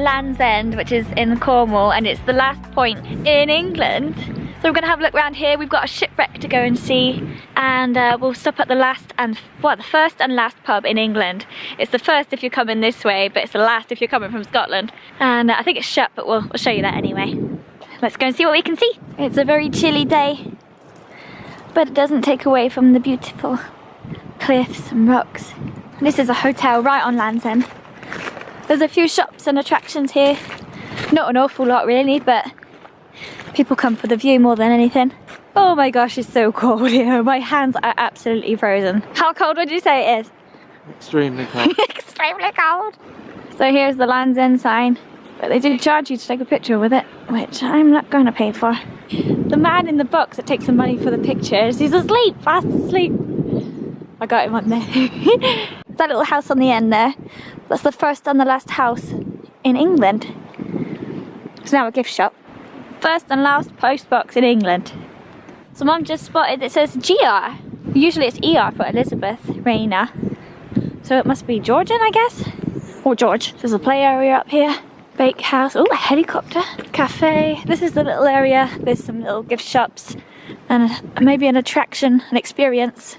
Land's End, which is in Cornwall, and it's the last point in England. So we're gonna have a look around here. We've got a shipwreck to go and see, and we'll stop at the first and last pub in England. It's the first if you're coming this way, but it's the last if you're coming from Scotland. And I think it's shut, but we'll show you that anyway. Let's go and see what we can see. It's a very chilly day, but it doesn't take away from the beautiful cliffs and rocks. This is a hotel right on Land's End. There's a few shops and attractions here. Not an awful lot really, but people come for the view more than anything. Oh my gosh, it's so cold here. My hands are absolutely frozen. How cold would you say it is? Extremely cold. Extremely cold. So here's the Land's End sign. But they do charge you to take a picture with it, which I'm not going to pay for. The man in the box that takes some money for the pictures, he's asleep, fast asleep. I got him on there. That little house on the end there, that's the first and the last house in England. It's now a gift shop. First and last post box in England. So Mum just spotted it says GR. Usually it's ER for Elizabeth, Reina. So it must be Georgian, I guess. Or George. There's a play area up here. Bake house. Oh, a helicopter. Cafe. This is the little area. There's some little gift shops. And maybe an attraction, an experience.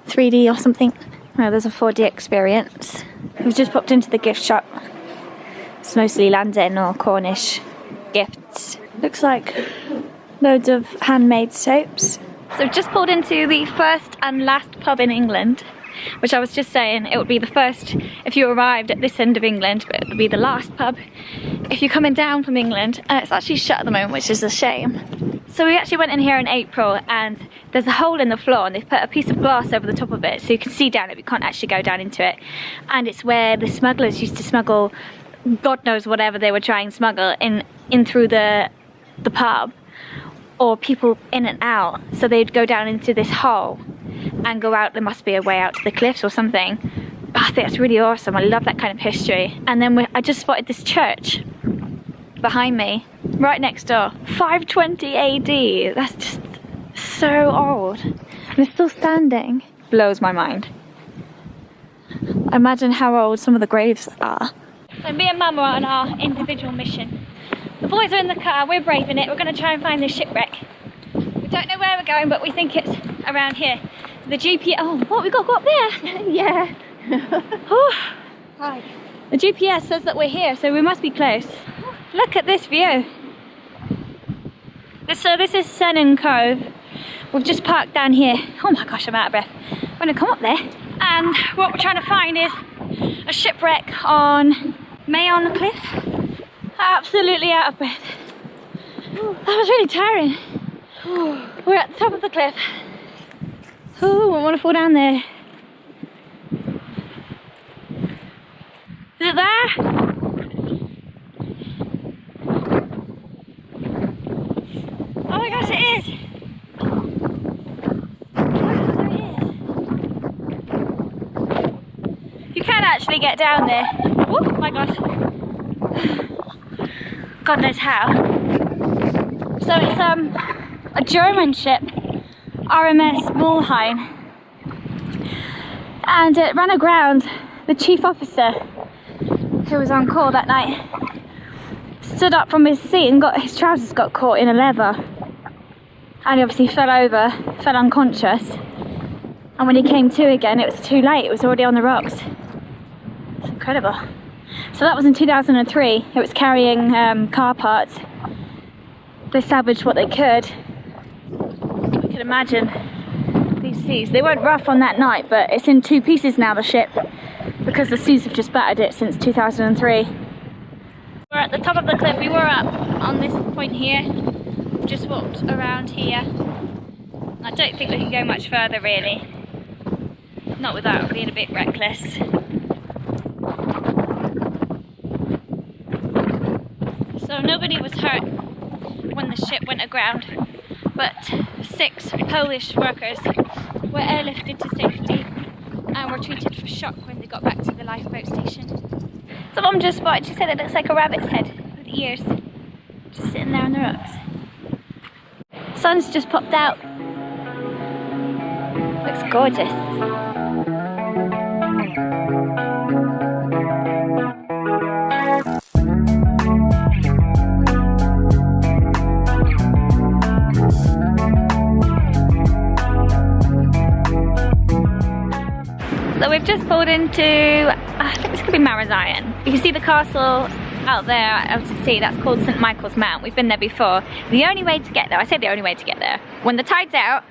3D or something. Oh, there's a 4D experience. We've just popped into the gift shop. It's mostly Land's End or Cornish gifts. Looks like loads of handmade soaps. So we've just pulled into the first and last pub in England, which I was just saying, it would be the first if you arrived at this end of England, but it would be the last pub if you're coming down from England. And it's actually shut at the moment, which is a shame. So we actually went in here in April, and there's a hole in the floor, and they've put a piece of glass over the top of it so you can see down it, but you can't actually go down into it. And it's where the smugglers used to smuggle God knows whatever they were trying to smuggle in through the pub, or people in and out. So they'd go down into this hole and go out. There must be a way out to the cliffs or something. I think that's really awesome. I love that kind of history. And then I just spotted this church behind me, right next door. 520 AD. That's just so old. And it's still standing. Blows my mind. Imagine how old some of the graves are. So me and Mum are on our individual mission. The boys are in the car, we're braving it. We're going to try and find this shipwreck. We don't know where we're going, but we think it's around here. The GPS, oh, what, we got to go up there? Yeah. Right. The GPS says that we're here, so we must be close. Look at this view. This is Sennen Cove. We've just parked down here. Oh my gosh, I'm out of breath. We're going to come up there. And what we're trying to find is a shipwreck on Mayon Cliff. Absolutely out of breath. That was really tiring. We're at the top of the cliff. Oh, I want to fall down there. Is it there? Oh my gosh, it is. There it is. You can actually get down there. Oh my gosh. God knows how. So it's a German ship, RMS Mulheim, and it ran aground. The chief officer, who was on call that night, stood up from his seat and his trousers got caught in a lever, and he obviously fell over, fell unconscious, and when he came to again it was too late, it was already on the rocks. It's incredible. So that was in 2003. It was carrying car parts. They salvaged what they could. You can imagine these seas. They weren't rough on that night, but it's in two pieces now, the ship, because the seas have just battered it since 2003. We're at the top of the cliff. We were up on this point here. We've just walked around here. I don't think we can go much further really. Not without being a bit reckless. So nobody was hurt when the ship went aground, but 6 Polish workers were airlifted to safety and were treated for shock when they got back to the lifeboat station. So Mum just spotted, she said it looks like a rabbit's head with the ears, just sitting there on the rocks. Sun's just popped out. Looks gorgeous. So we've just pulled into, I think this could be Marazion. You can see the castle out there out to sea. That's called St.Michaels Mount. We've been there before. The only way to get there, I say the only way to get there, when the tide's out,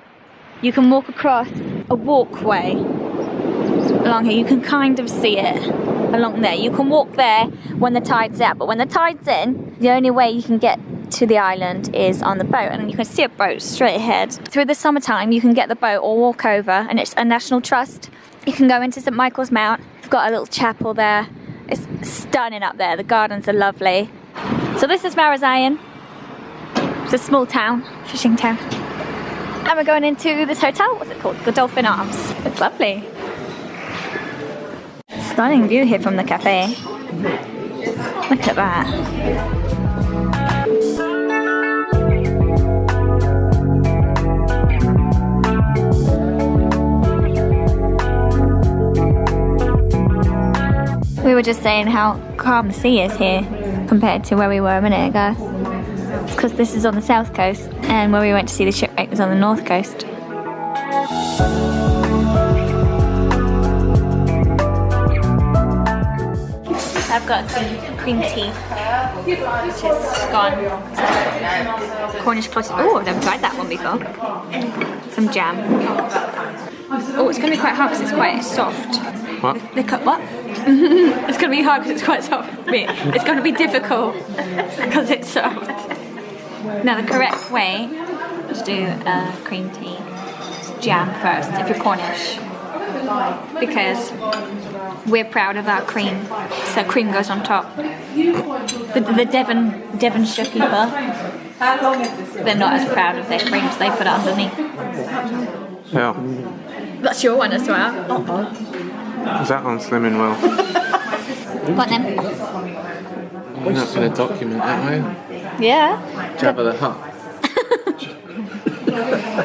you can walk across a walkway along here. You can kind of see it along there. You can walk there when the tide's out, but when the tide's in, the only way you can get to the island is on the boat, and you can see a boat straight ahead. Through the summertime, you can get the boat or walk over, and it's a national trust. You can go into St. Michael's Mount. We've got a little chapel there. It's stunning up there. The gardens are lovely. So this is Marazion. It's a small town, fishing town. And we're going into this hotel. What's it called? Godolphin Arms. It's lovely. Stunning view here from the cafe. Look at that. We were just saying how calm the sea is here compared to where we were a minute ago. Because this is on the south coast, and where we went to see the shipwreck was on the north coast. I've got cream tea, which is gone. Cornish clotted. Oh, I've never tried that one before. Some jam. Oh, it's going to be quite hard because it's quite soft. What? What? It's going to be hard because it's quite soft. It's going to be difficult because it's soft. Now, the correct way to do cream tea is jam first if you're Cornish, because we're proud of our cream, so cream goes on top. The Devonshire people, they're not as proud of their cream, so they put it underneath. Yeah. That's your one as well. Is that on Slimming Well? Go on then. We're not going to document that, are you? Yeah. Jabba the Hutt.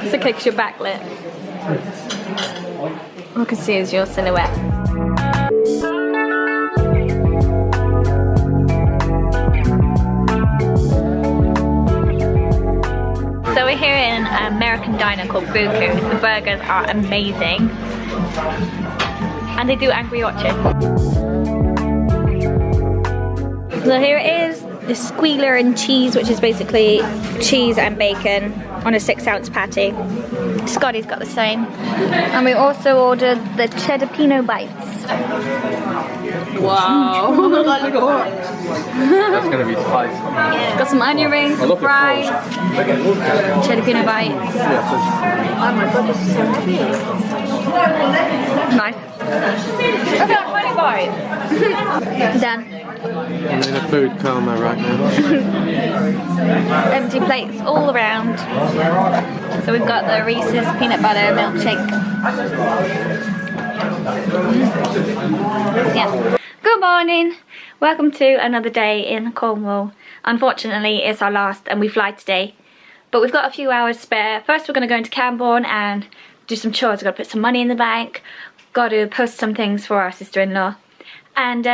It's okay because you're backlit. All I can see is your silhouette. So we're here in an American diner called Boo Koo. The burgers are amazing. And they do Angry Orchard. So here it is, the squealer and cheese, which is basically cheese and bacon on a 6-ounce patty. Scotty's got the same. And we also ordered the cheddar pinot bites. Wow. That's going to be spicy. Got some onion rings, some fries, cheddar pinot bites. Oh my god, this is so cute. Nice. I've got 20 bites. Done. I'm in a food coma right now. Empty plates all around. So we've got the Reese's peanut butter milkshake. Yeah. Good morning. Welcome to another day in Cornwall. Unfortunately, it's our last and we fly today. But we've got a few hours spare. First, we're going to go into Camborne and do some chores. We've got to put some money in the bank. Got to post some things for our sister-in-law. And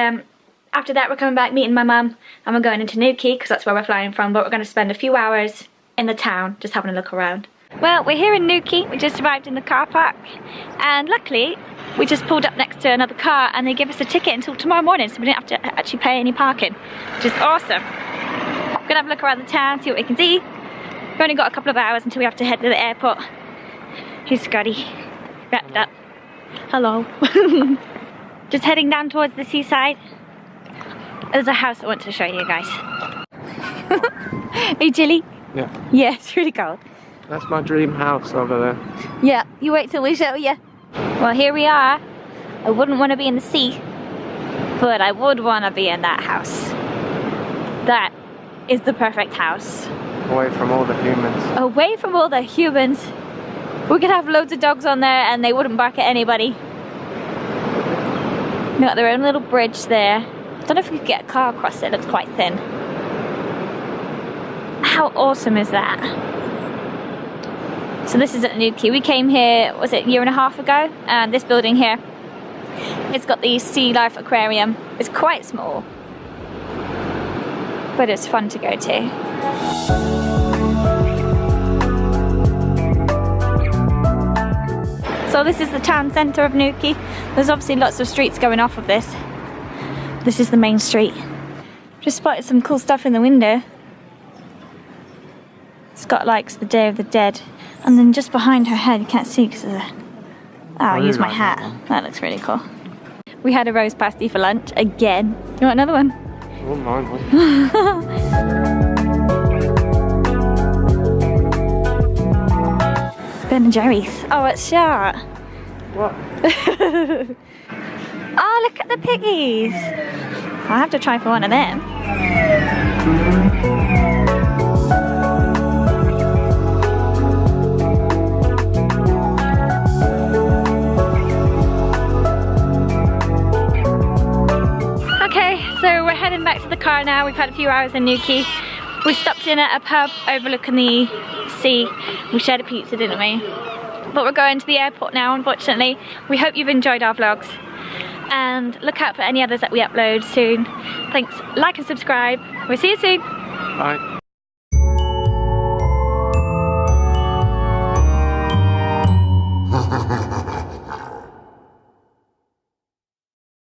after that, we're coming back, meeting my mum, and we're going into Newquay because that's where we're flying from, but we're going to spend a few hours in the town just having a look around. Well, we're here in Newquay. We just arrived in the car park, and luckily we just pulled up next to another car and they give us a ticket until tomorrow morning, so we didn't have to actually pay any parking, which is awesome. We're going to have a look around the town, see what we can see. We've only got a couple of hours until we have to head to the airport. Here's Scotty, wrapped up. Hello. Just heading down towards the seaside. There's a house I want to show you guys. Are you chilly? Yeah. Yeah, it's really cold. That's my dream house over there. Yeah, you wait till we show you. Well, here we are. I wouldn't want to be in the sea, but I would want to be in that house. That is the perfect house. Away from all the humans. Away from all the humans. We could have loads of dogs on there and they wouldn't bark at anybody. They've got their own little bridge there. I don't know if we could get a car across it. It looks quite thin. How awesome is that? So this is at Newquay. We came here, was it a year and a half ago? And this building here, it's got the sea life aquarium. It's quite small, but it's fun to go to. So this is the town centre of Newquay. There's obviously lots of streets going off of this. This is the main street. Just spotted some cool stuff in the window. Scott likes the Day of the Dead. And then just behind her head, you can't see because of the... Oh, I used my hat. That looks really cool. We had a rose pasty for lunch again. You want another one? I wouldn't mind one. Ben & Jerry's. Oh, it's short. What? Oh, look at the piggies. I'll have to try for one of them. Okay, so we're heading back to the car now. We've had a few hours in Newquay. We stopped in at a pub overlooking the sea. We shared a pizza, didn't we? But we're going to the airport now, unfortunately. We hope you've enjoyed our vlogs. And look out for any others that we upload soon. Thanks, like and subscribe. We'll see you soon. Bye.